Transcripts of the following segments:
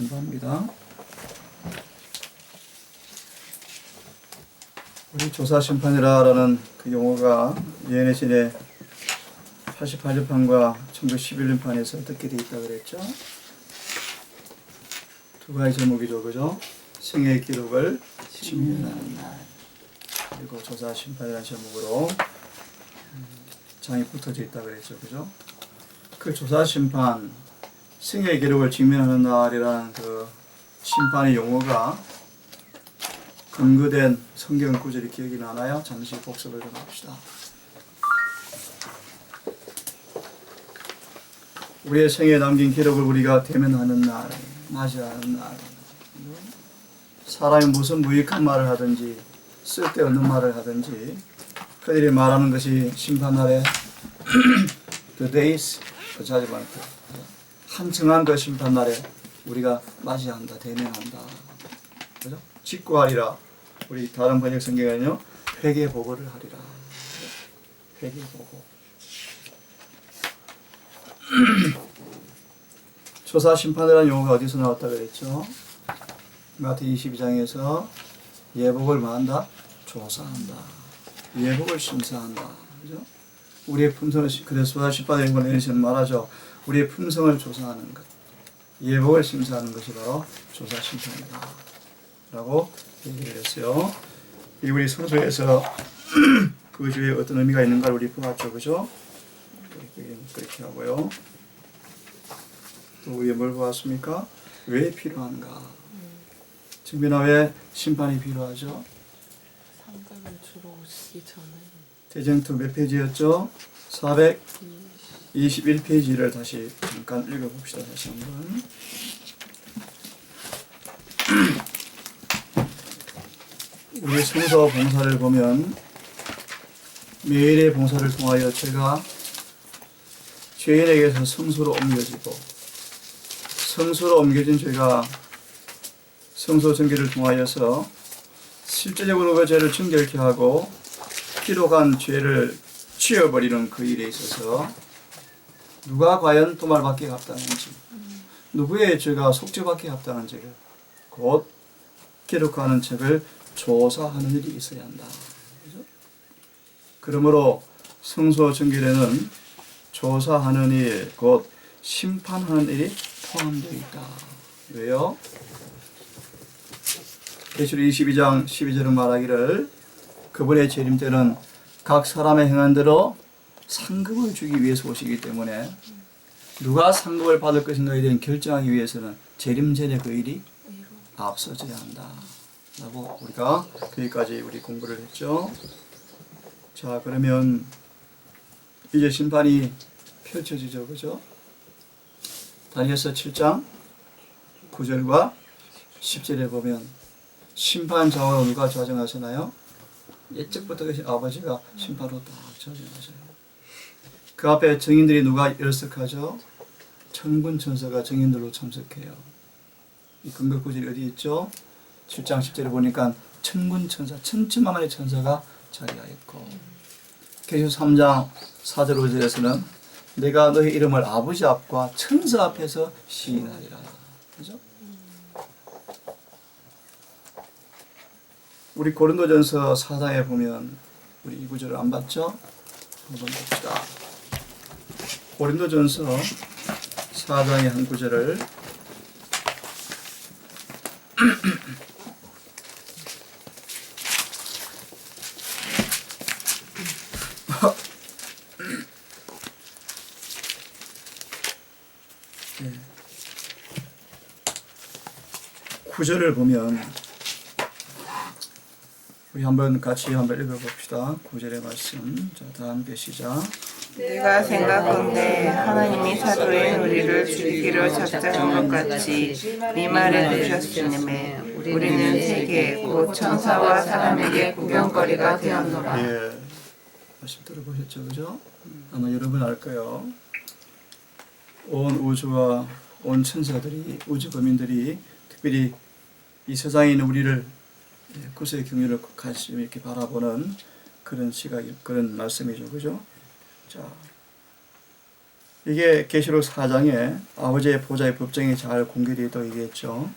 공부합니다. 우리 조사심판이라는 그 용어가 예언의 88년판과 1911년판에서 어떻게 되어 있다고 그랬죠? 두 가지 제목이죠, 그죠? 생애의 기록을 증명하는 날, 그리고 조사심판이라는 제목으로 장이 붙어져 있다고 그랬죠, 그죠? 그 조사심판, 생애의 기록을 증명하는 날이라는 그 심판의 용어가 근거된 성경 구절이 기억이 나나요? 잠시 복습을 좀 합시다. 우리의 생애에 남긴 기록을 우리가 대면하는 날, 맞이하는 날, 사람이 무슨 무익한 말을 하든지 쓸데없는 말을 하든지 그들이 말하는 것이 심판날에 the days, 그 자리만 한층한 그 심판날에 우리가 맞이한다, 대면한다, 그죠? 직구하리라. 우리 다른 번역 성경에는요, 회개 보고를 하리라. 회개 보고. 조사 심판이라는 용어가 어디서 나왔다 그랬죠? 마태 22장에서 예복을 뭐한다? 조사한다. 예복을 심사한다. 그죠? 우리의 품성을, 그래서 조사 심판이라는 걸 내리시는 말하죠. 우리의 품성을 조사하는 것. 예복을 심사하는 것이 바로 조사 심판이다. 라고 얘기를 했어요. 우리 성서에서 그 주에 어떤 의미가 있는가를 우리 보았죠. 그죠? 그렇게 하고요. 또 우리 뭘 보았습니까? 왜 필요한가? 증민아, 왜 심판이 필요하죠? 상급을 주러 오시기 전에 대쟁투 몇 페이지였죠? 421페이지를 다시 잠깐 읽어봅시다. 다시 한번. 우리 성서 봉사를 보면 매일의 봉사를 통하여 죄가 죄인에게서 성소로 옮겨지고 성소로 옮겨진 죄가 성소 정결을 통하여서 실제적으로 그 죄를 정결케 하고 기록한 죄를 치워버리는 그 일에 있어서 누가 과연 도말받기에 합당한지, 누구의 죄가 속죄받기에 합당한지를 곧 기록하는 책을 조사하는 일이 있어야 한다. 그렇죠? 그러므로 성소 정결에는 조사하는 일, 곧 심판하는 일이 포함되어 있다. 왜요? 계시록 22장 12절은 말하기를 그분의 재림 때는 각 사람의 행한 대로 상급을 주기 위해서 오시기 때문에 누가 상급을 받을 것인가에 대한 결정하기 위해서는 재림 전에 그 일이 앞서져야 한다. 라고 우리가 거기까지 우리 공부를 했죠. 자, 그러면 이제 심판이 펼쳐지죠. 그죠? 다니엘서 7장 9절과 10절에 보면 심판 장으로 누가 좌정하시나요? 옛적부터 계신 아버지가 심판으로 딱 좌정하셔요. 그 앞에 증인들이 누가 열석하죠? 천군 천사가 증인들로 참석해요. 이 근거 구절이 어디 있죠? 7장 10절에 보니까 천군 천사, 천천만만의 천사가 자리하였고, 계시록 3장 4절 5절에서는 내가 너의 이름을 아버지 앞과 천사 앞에서 시인하리라. 그죠? 우리 고린도전서 4장에 보면 우리 이 구절을 안 봤죠? 한번 봅시다. 고린도전서 4장의 한 구절을 네. 9절을 보면 우리 한번 같이 한번 읽어봅시다. 9절의 말씀. 자, 다 함께 시작. 내가 생각건대 하나님이 사도인 우리를 죽이기로 작정한 것 같이 네 말에 두셨으니 우리는 세계 곧 천사와 사람에게 구경거리가 되었노라. 예, 말씀 들어보셨죠, 그죠? 아마 여러분 알 거예요. 온 우주와 온 천사들이, 우주 거민들이 특별히 이 세상에 있는 우리를 구세의 경륜을 관심 이렇게 바라보는 그런 시각, 그런 말씀이죠, 그죠? 자, 이게 계시록 4장에 아버지의 보좌의 법정이 잘 공개되어 있겠죠.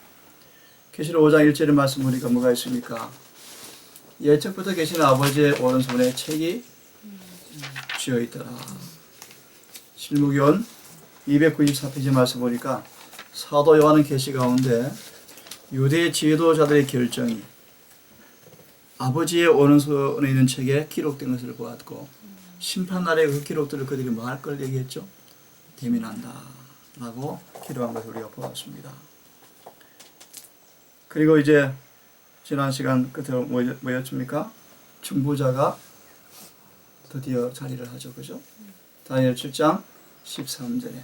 계시록 5장 1절의 말씀 보니까 뭐가 있습니까? 예측부터 계신 아버지의 오른손에 책이 쥐어 있더라. 실무기원 294페이지 말씀 보니까 사도 요한은 계시 가운데 유대 지도자들의 결정이 아버지의 오른손에 있는 책에 기록된 것을 보았고 심판날에 그 기록들을 그들이 뭐 할 걸 얘기했죠? 대민한다 라고 기록한 것을 우리가 보았습니다. 그리고 이제 지난 시간 끝에 뭐였습니까? 중보자가 드디어 자리를 하죠. 그죠? 다니엘 7장 13절에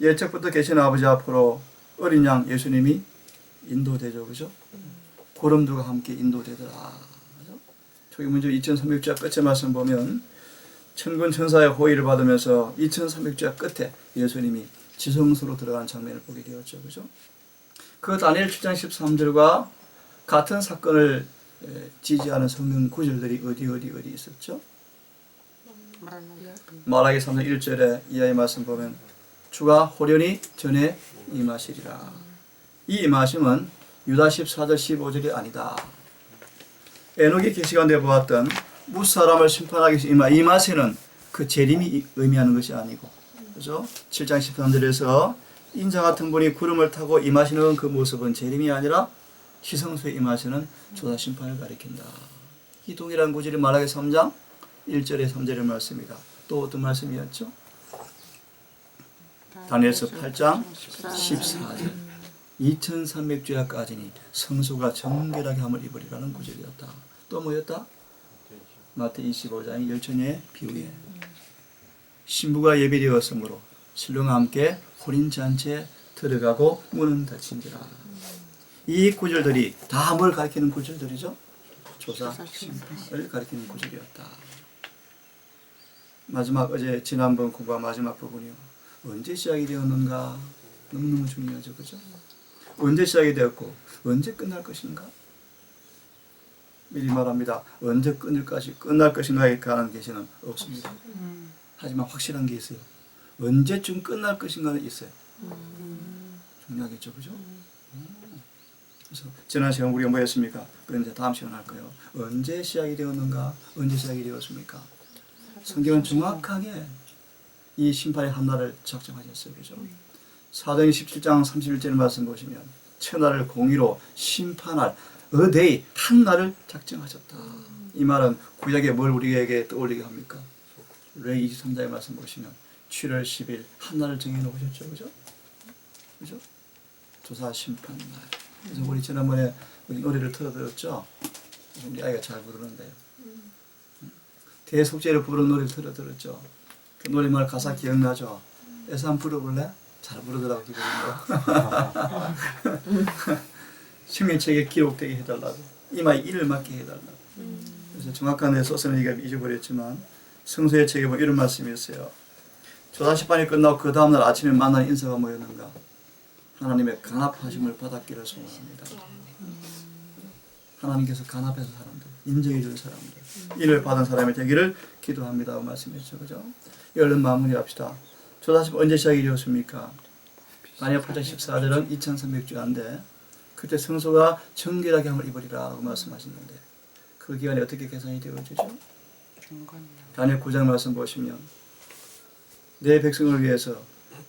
예측부터 계신 아버지 앞으로 어린 양 예수님이 인도되죠. 그죠? 고름두가 함께 인도되더라. 그죠? 저기 먼저 2300자 끝에 말씀 보면 천군 천사의 호의를 받으면서 2300자 끝에 예수님이 지성소로 들어가는 장면을 보게 되었죠. 그죠? 그 다니엘 7장 13절과 같은 사건을 지지하는 성경 구절들이 어디 있었죠? 말라기 3장 1절에 이하의 말씀 보면 주가 호련히 전에 임하시리라. 이 임하심은 유다 14절 15절이 아니다. 에녹이 계시가운데 보았던 무사람을 심판하기 위해서 임하시는 그 재림이 의미하는 것이 아니고, 그죠? 7장 13절에서 인자 같은 분이 구름을 타고 임하시는 그 모습은 재림이 아니라 지성소에 임하시는 조사 심판을 가리킨다. 이 동일한 구절이 말라기 3장 1절에 3절의 말씀이다. 또 어떤 말씀이었죠? 다니엘서 8장 14절 2300주야까지니 성소가 정결하게 함을 입으리라는 구절이었다. 또 뭐였다? 마태 25장의 열처녀의 비유에 신부가 예비되었으므로 신랑과 함께 혼인잔치에 들어가고 문은 닫힌지라. 이 구절들이 다 뭘 가리키는 구절들이죠? 조사 심판을 가리키는 구절이었다. 마지막 어제 지난번 공부한 마지막 부분이요. 언제 시작이 되었는가? 너무너무 중요하죠. 그죠? 언제 시작이 되었고 언제 끝날 것인가? 미리 말합니다. 언제 끝날 것인가에 관한 계시는 없습니다. 하지만 확실한 게 있어요. 언제쯤 끝날 것인가는 있어요. 중요하겠죠. 그죠? 그래서 지난 시간 우리가 뭐 했습니까? 그럼 이제 다음 시간 할 거예요. 언제 시작이 되었는가? 언제 시작이 되었습니까? 성경은 정확하게 이 심판의 한 날을 작정하셨어요. 그죠? 사도행 17장 31절 말씀 보시면 천하를 공의로 심판할 a day 한 날을 작정하셨다. 이 말은 구약에 뭘 우리에게 떠올리게 합니까? 레위 23장의 말씀 보시면 7월 10일 한 날을 정해놓으셨죠. 그죠? 그죠? 조사 심판 날. 그래서 우리 지난번에 우리 노래를 틀어드렸죠. 우리 아이가 잘 부르는데요. 대속죄를 부르는 노래를 틀어드렸죠. 그 노래말 가사 기억나죠? 애서 한번 불러볼래? 잘 부르더라고 기분이고. 생명책에 기록되게 해달라고. 이마에 이를 맞게 해달라고. 그래서 정확한 내 소스는 잊어버렸지만 성서의 책에 보면 이런 말씀이 있어요. 조사심판이 끝나고 그 다음날 아침에 만난 인사가 뭐였는가? 하나님의 간합하심을 받았기를 소원합니다. 하나님께서 간합해서 사람들, 인정해 준 사람들, 인을 받은 사람이 되기를 기도합니다. 말씀했죠. 그죠? 얼른 마무리합시다. 조사심판 언제 시작이 되었습니까? 다니엘 8장 14절은 2300주야인데 그때 성소가 정결하게 함을 입으리라고 말씀하시는데 그 기간이 어떻게 계산이 되어지죠? 다니엘 9장 말씀 보시면 내 백성을 위해서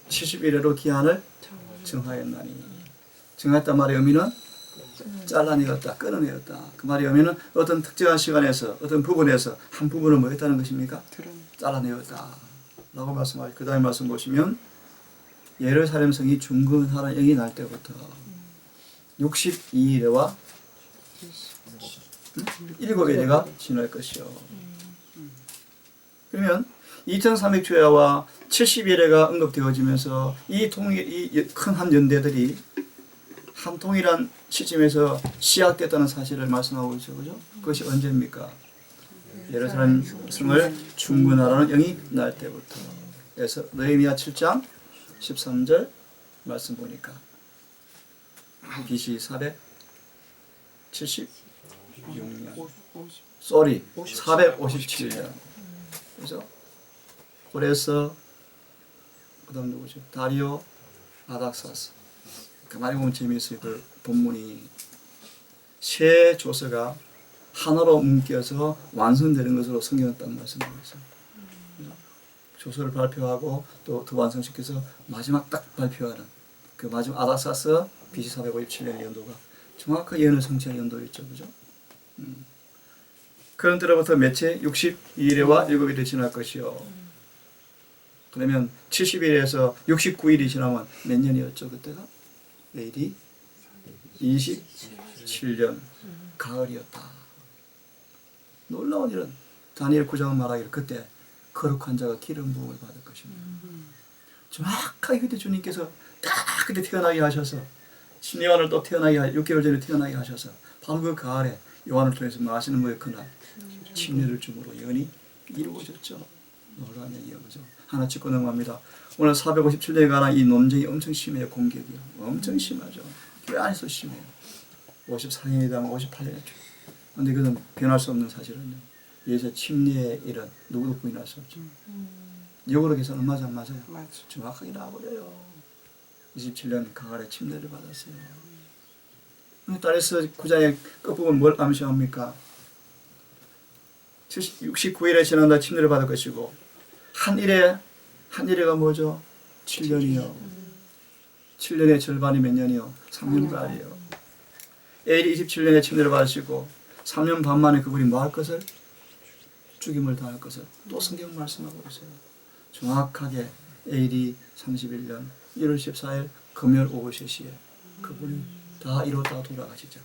70일에로 기한을 정하였나니 정했단 말의 의미는 잘라내었다, 끊어내었다. 그 말의 의미는 어떤 특정한 시간에서 어떤 부분에서 한 부분을 뭐 했다는 것입니까? 잘라내었다 라고 말씀하시고 그 다음에 말씀 보시면 예루살렘 성이 중건하는 영이 날 때부터 62일에와 7일에가 지날 것이요. 그러면 2300주야와 70일에가 언급되어지면서 이 큰 한 연대들이 한 통일한 시점에서 시작됐다는 사실을 말씀하고 있죠. 그죠? 그것이 언제입니까? 예루살렘 성을 중건하라는 영이 날 때부터. 그래서 느헤미야 7장 13절 말씀 보니까 BC 476년 쏘리 457년 그죠? 그래서 그다음 누구죠? 다리오 아닥사스. 가만히 보면 재미있어요. 그 본문이 세 조서가 하나로 묶여서 완성되는 것으로 성경은 딱 말씀하고 있어요. 조서를 발표하고 또 더 완성시켜서 마지막 딱 발표하는 그 마지막 아닥사스 BC 457년의 연도가 정확하게 예언을 성취한 연도였죠. 그죠? 그런 때로부터 며칠 62일에와 7일이 지날 것이요. 그러면 70일에서 69일이 지나면 몇 년이었죠? 그때가? AD 27년 가을이었다. 놀라운 일은 다니엘 9장은 말하기를 그때 거룩한 자가 기름 부음을 받을 것입니다. 정확하게 그때 주님께서 딱 그때 태어나게 하셔서 신요한을 또 태어나게 6개월 전에 태어나게 하셔서 바로 그 가을에 요한을 통해서 마시는 거에 그날 침례를 줌으로 예언이 이루어졌죠. 놀라운 얘기예요. 그죠? 하나 짚고 넘어갑니다. 오늘 457년에 관한 이 논쟁이 엄청 심해요. 공격이요. 엄청 심하죠. 교회 안에서 심해요. 54년이다 58년이죠. 그런데 그건 변할 수 없는 사실은요. 예수 침례의 일은 누구도 부인할 수 없죠. 역으로 계산은 맞아 안 맞아요? 맞아. 정확하게 나와버려요. 27년 가을에 침례를 받았어요. 다니엘서 9장의 끝부분 뭘 암시합니까? 69일에 지난다 침례를 받을 것이고 한 일에가 뭐죠? 7년이요. 7년의 절반이 몇 년이요? 3년 반이요. AD 27년에 침례를 받으시고 3년 반 만에 그분이 뭐 할 것을? 죽임을 당할 것을 또 성경 말씀하고 있어요. 정확하게 AD 31년 1월 14일 금요일 오후 3시에 그분이 다 이루었다가 돌아가시죠.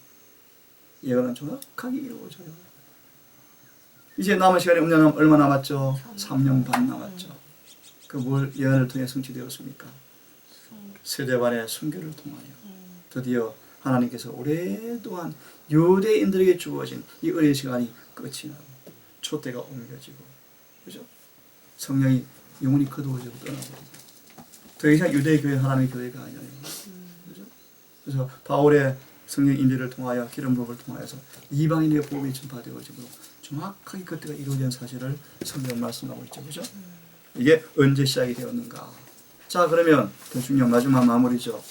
예언은 정확하게 이루어져요. 이제 남은 시간이 얼마 남았죠? 3년 반 남았죠. 그 뭘 예언을 통해 성취되었습니까? 세대반의 순교를 통하여 드디어 하나님께서 오랫동안 유대인들에게 주어진 이 은혜의 시간이 끝이 나고 촛대가 옮겨지고 그죠? 성령이 영혼이 거두어지고 떠나버리죠. 더 이상 유대교회 하나님의 교회가 아니에요. 그죠? 그래서 바울의 성령 인도를 통하여 기름 부음을 통하여서 이방인의 복음이 전파되어지므로 정확하게 그때가 이루어진 사실을 성경 말씀하고 있죠. 그죠? 이게 언제 시작이 되었는가? 자, 그러면 더 중요한 마지막 마무리죠.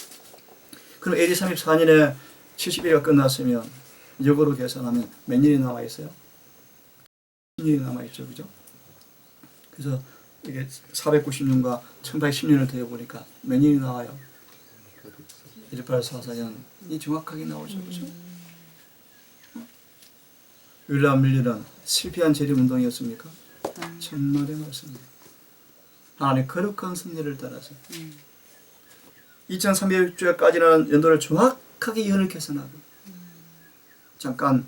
그럼 AD 34년에 70일이 끝났으면 역으로 계산하면 몇 년이 남아 있어요? 10년이 남아 있죠. 그죠? 그래서 이게 490년과 1810년을 더해 보니까 몇 년이 나와요? 1844년이 정확하게 나오죠. 그죠? 윌리엄 밀리는 실패한 재림운동이었습니까? 정말의 말씀입니다. 하나님의 거룩한 승리를 따라서 2300주까지는 연도를 정확하게 예언을 계산하고 잠깐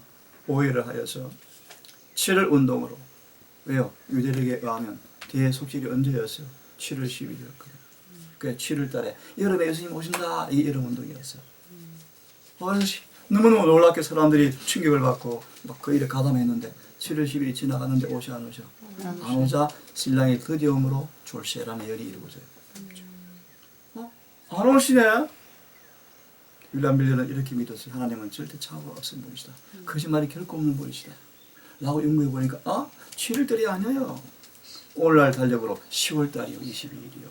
오해를 하여서 7월 운동으로 왜요? 유대력에 의하면 대속절이 언제였어요? 7월 10일이었거든요. 그 7월 달에 여름에 예수님 오신다 이게 여름 운동이었어요. 너무너무 놀랍게 사람들이 충격을 받고 막 그 일에 가담했는데 7월 10일이 지나갔는데 오시 안 오셔? 안 오자 신랑이 드디어 오므로 졸세라는 열이 이루어져요. 안 오시네? 윌리엄 밀러는 이렇게 믿었어요. 하나님은 절대 차고 없는 분이시다. 거짓말이 결코 없는 분이시다. 라고 연구해 보니까 7월달이 아니에요. 오늘날 달력으로 10월달이요. 22일이요.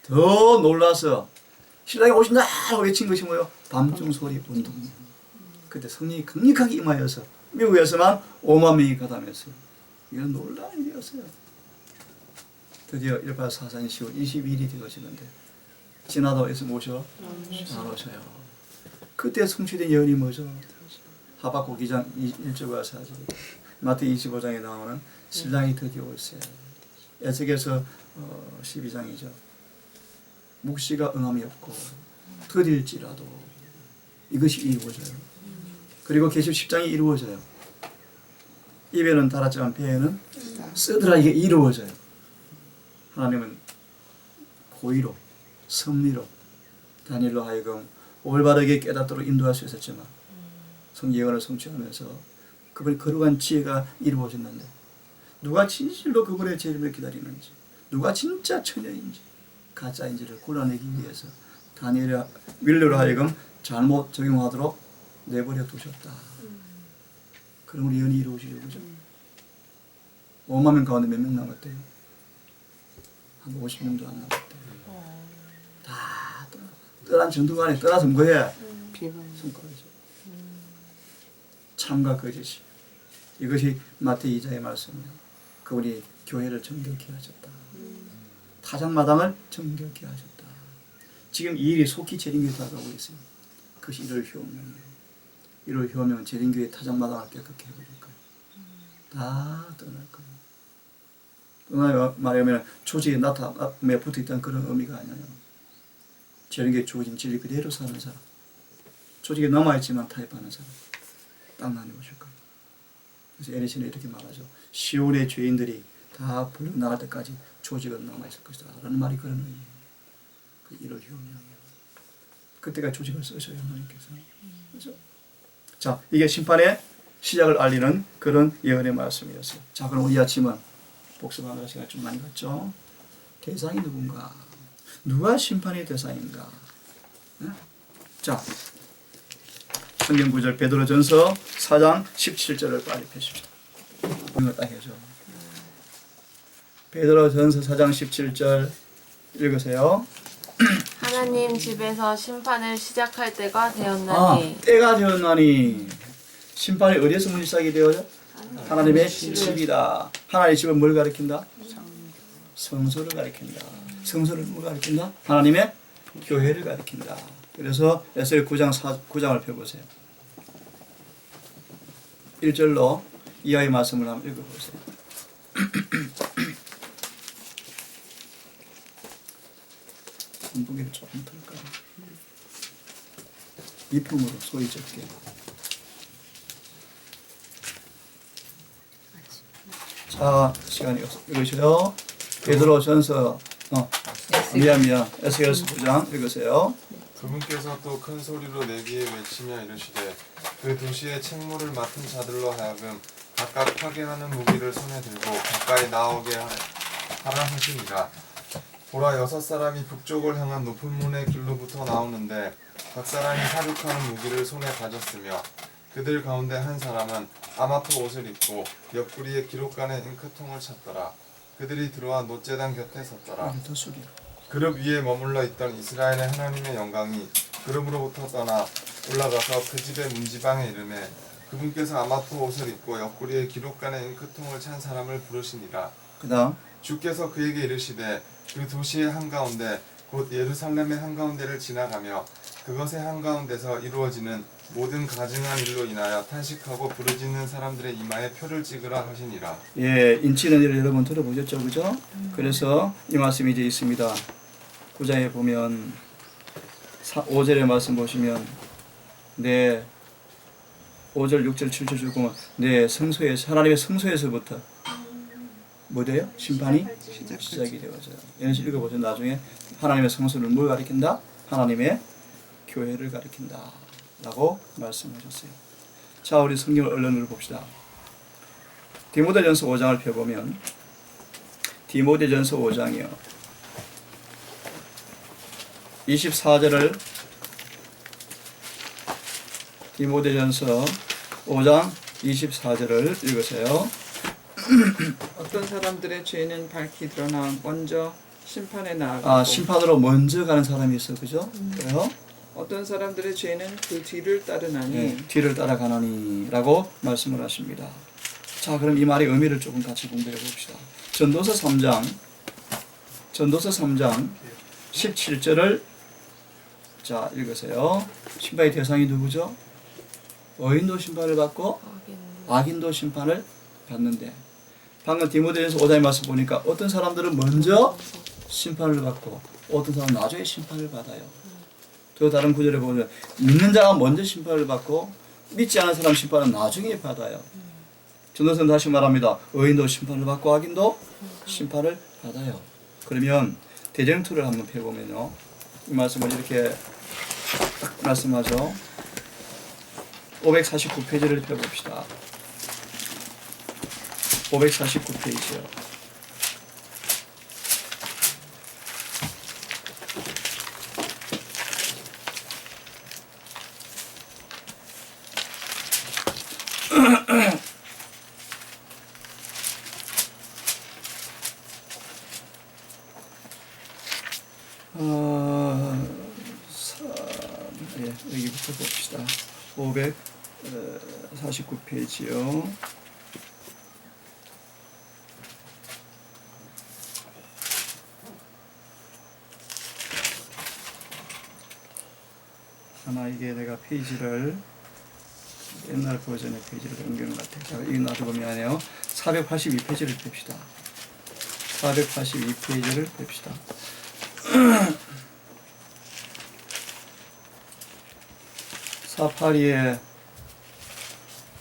더 놀라서 신랑이 오신다 하고 외친 것이 뭐예요? 밤중 소리 운동. 그때 성령이 강력하게 임하여서 미국에서만 5만 명이 가담했어요. 이건 놀라운 일이었어요. 드디어 1844년 10월 22일이 되어지는데 지나도 예수 모셔 안 오셔요. 그때 성취된 예언이 뭐죠? 하박국 2장 1절과 4절, 마태 25장에 나오는 신랑이 드디어 올세요. 에스겔서 12장이죠. 묵시가 응함이 없고 더딜지라도 이것이 이루어져요. 그리고 계시록 10장이 이루어져요. 입에는 달았지만 배에는 쓰더라. 이게 이루어져요. 하나님은 고의로 섭리로 다니엘로 하여금 올바르게 깨닫도록 인도할 수 있었지만 성예언을 성취하면서 그분의 거룩한 지혜가 이루어졌는데 누가 진실로 그분의 재림을 기다리는지 누가 진짜 처녀인지 가짜인지를 골라내기 위해서 다니엘 윌러로 하여금 잘못 적용하도록 내버려 두셨다. 그러므로 예언이 이루어지죠. 그죠? 5만 명 가운데 몇 명 남았대요? 한 50명도 안 남았대. 다 떠난 정도가 아니라 떠나서 뭐해? 비방. 성과죠. 참과 거짓이. 이것이 마태이 2장의 말씀이에요. 그분이 교회를 정결케 하셨다. 타작마당을 정결케 하셨다. 지금 이 일이 속히 재림교회 다가오고 있어요. 그것이 1월 효명이에요. 1월 효명은 재림교회 타작마당을 깨끗게 해버릴 거예요. 다 떠날 거예요. 떠나요 말하면 조직에 나타에 붙어있다는 그런 의미가 아니에요. 재림교회 주어진 진리 그대로 사는 사람. 조직에 남아있지만 타협하는 사람. 딱 나뉘어질 거예요. 그래서 에리시는 이렇게 말하죠. 시온의 죄인들이 다 불러 나갈 때까지 조직은 남아있을 것이다 라는 말이 그런 의미예요. 그 1월 효명이에요. 그때가 조직을 쓰셔요 하나님께서. 그렇죠? 자, 이게 심판의 시작을 알리는 그런 예언의 말씀이었어요. 자, 그럼 이 아침은 복습하느라 시간이 좀 많이 갔죠. 대상이 누군가? 누가 심판의 대상인가? 네? 자, 성경 구절 베드로전서 4장 17절을 빨리 펴십시다. 이거 딱 해줘. 베드로전서 4장 17절 읽으세요. 하나님 집에서 심판을 시작할 때가 되었나니 때가 되었나니 심판이 어디에서 먼저 시작이 되어요? 하나님의 집이다. 하나님의 집은 뭘 가리킨다? 성소를 가리킨다. 성소를 뭘 가리킨다? 하나님의 교회를 가리킨다. 그래서 에스겔 9장을 펴보세요. 1절로 이하의 말씀을 한번 읽어보세요. 공부기를 조금 털까요? 이품으로 소리 적게. 자, 시간이 읽으세요. 베드로전서 미안 에스겔서 9장 읽으세요. 그분께서 또 큰 소리로 내기에 외치며 이르시되 그 도시의 책무를 맡은 자들로 하여금 각각 파괴하는 무기를 손에 들고 가까이 나오게 하라 하시니라. 보라 6사람이 북쪽을 향한 높은 문의 길로부터 나오는데 각 사람이 사륙하는 무기를 손에 가졌으며 그들 가운데 한 사람은 아마포 옷을 입고 옆구리에 기록간의 잉크통을 찼더라. 그들이 들어와 노제단 곁에 섰더라. 더 숙여. 그룹 위에 머물러 있던 이스라엘의 하나님의 영광이 그룹으로부터 떠나 올라가서 그 집의 문지방에 이르매 그분께서 아마포 옷을 입고 옆구리에 기록간의 잉크통을 찬 사람을 부르시니라. 그다음 주께서 그에게 이르시되 그 도시의 한가운데 곧 예루살렘의 한가운데를 지나가며 그것의 한가운데서 이루어지는 모든 가증한 일로 인하여 탄식하고 부르짖는 사람들의 이마에 표를 찍으라 하시니라. 예, 인치는 일을 여러분 들어보셨죠, 그죠? 그래서 이 말씀이 이제 있습니다. 9장에 보면 5절의 말씀 보시면 네 5절, 6절, 7절 쭉 보면 네 성소에서 하나님의 성소에서부터 뭐 돼요? 심판이 시작이 되어져요. 얘는 읽어보세요. 나중에 하나님의 성소를 뭘 가리킨다? 하나님의 교회를 가리킨다 라고 말씀하셨어요. 자, 우리 성경을 얼른 봅시다. 디모데전서 5장을 펴보면 디모데전서 5장이요 24절을 디모데전서 5장 24절을 읽으세요. 어떤 사람들의 죄는 밝히 드러나 먼저 심판에 나아가고 심판으로 먼저 가는 사람이 있어, 그죠? 그래요? 어떤 사람들의 죄는 그 뒤를 따르나니 네, 뒤를 따라가나니라고 말씀을 하십니다. 자, 그럼 이 말의 의미를 조금 같이 공부해 봅시다. 전도서 3장 17절을 자 읽으세요. 심판의 대상이 누구죠? 의인도 심판을 받고 악인도 심판을 받는데 방금 디모데전서 5장의 말씀 보니까 어떤 사람들은 먼저 심판을 받고 어떤 사람은 나중에 심판을 받아요. 또 다른 구절에 보면 믿는 자가 먼저 심판을 받고 믿지 않은 사람 심판은 나중에 받아요. 전도서는 다시 말합니다. 의인도 심판을 받고 악인도 심판을 받아요. 그러면 대전투를 한번 펴보면요. 이 말씀을 이렇게 딱 말씀하죠. 549페이지를 펴봅시다. 549페이지요. 부터 봅시다. 549페이지요. 아마 이게 내가 페이지를 옛날 버전의 페이지를 옮기는 것 같아요. 제가 이거 놔두고 미안해요. 482페이지를 봅시다. 482페이지를 봅시다. 사파리에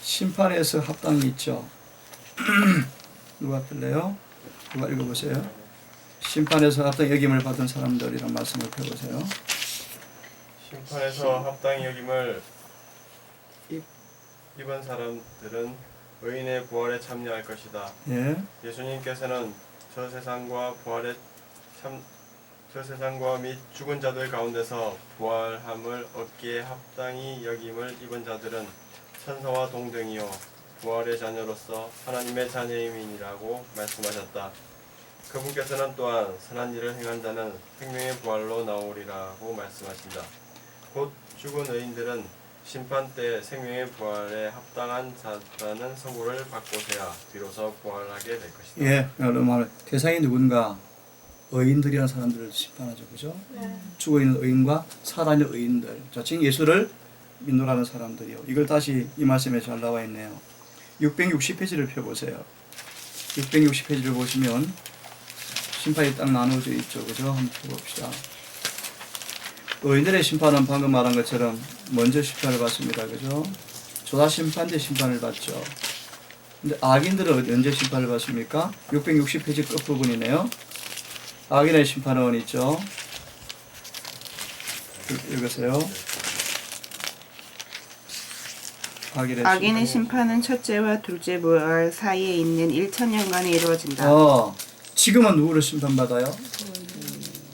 심판에서 합당이 있죠. 누가 필래요? 누가 읽어보세요. 심판에서 합당 여김을 받은 사람들이란 말씀을 펴보세요. 심판에서 합당히 여김을 입은 사람들은 의인의 부활에 참여할 것이다. 예. 예수님께서는 저 세상과 및 죽은 자들 가운데서 부활함을 얻기에 합당히 여김을 입은 자들은 천사와 동등이요 부활의 자녀로서 하나님의 자녀임이니라고 말씀하셨다. 그분께서는 또한 선한 일을 행한 자는 생명의 부활로 나오리라고 말씀하신다. 곧 죽은 의인들은 심판 때 생명의 부활에 합당한 자라는 선고를 받고서야 비로소 부활하게 될 것이다. 예. 그러면 대상이 누군가? 의인들이라는 사람들을 심판하죠. 그죠? 네. 죽어있는 의인과 살아있는 의인들. 자, 지금 예수를 믿노라는 사람들이요. 이걸 다시 이 말씀에 잘 나와 있네요. 660페이지를 펴보세요. 660페이지를 보시면 심판이 딱 나누어져 있죠. 그죠? 한번 펴봅시다. 의인들의 심판은 방금 말한 것처럼 먼저 심판을 받습니다. 그죠? 조사 심판 때 심판을 받죠. 근데 악인들은 언제 심판을 받습니까? 660페이지 끝부분이네요. 악인의 심판은 있죠. 읽으세요. 악인의 심판은 첫째와 둘째 부활 사이에 있는 1000년간에 이루어진다. 지금은 누구를 심판받아요?